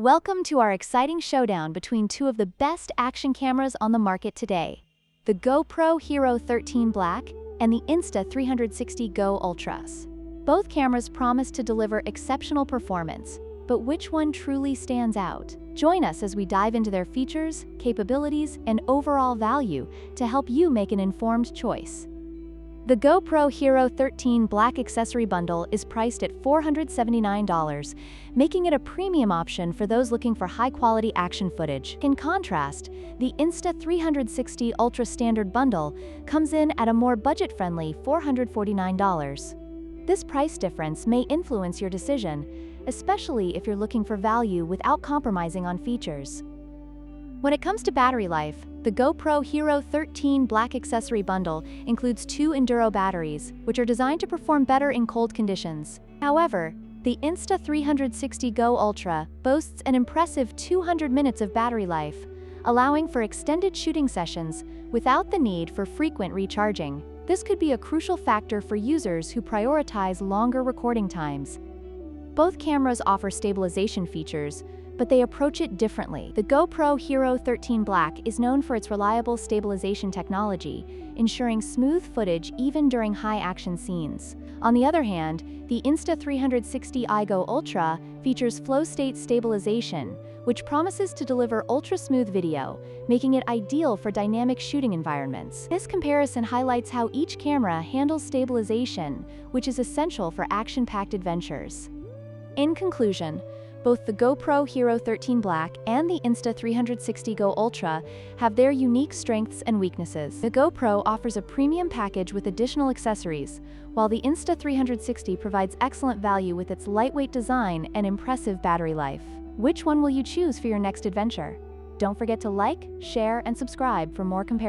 Welcome to our exciting showdown between two of the best action cameras on the market today, the GoPro HERO13 Black and the Insta360 GO Ultras. Both cameras promise to deliver exceptional performance, but which one truly stands out? Join us as we dive into their features, capabilities, and overall value to help you make an informed choice. The GoPro HERO13 Black accessory bundle is priced at $479, making it a premium option for those looking for high-quality action footage. In contrast, the Insta360 Ultra Standard bundle comes in at a more budget-friendly $449. This price difference may influence your decision, especially if you're looking for value without compromising on features. When it comes to battery life, the GoPro HERO13 Black accessory bundle includes 2 Enduro batteries, which are designed to perform better in cold conditions. However, the Insta360 GO Ultra boasts an impressive 200 minutes of battery life, allowing for extended shooting sessions without the need for frequent recharging. This could be a crucial factor for users who prioritize longer recording times. Both cameras offer stabilization features, but they approach it differently. The GoPro HERO13 Black is known for its reliable stabilization technology, ensuring smooth footage even during high-action scenes. On the other hand, the Insta360 GO Ultra features FlowState stabilization, which promises to deliver ultra-smooth video, making it ideal for dynamic shooting environments. This comparison highlights how each camera handles stabilization, which is essential for action-packed adventures. In conclusion, both the GoPro HERO13 Black and the Insta360 GO Ultra have their unique strengths and weaknesses. The GoPro offers a premium package with additional accessories, while the Insta360 provides excellent value with its lightweight design and impressive battery life. Which one will you choose for your next adventure? Don't forget to like, share, and subscribe for more comparisons.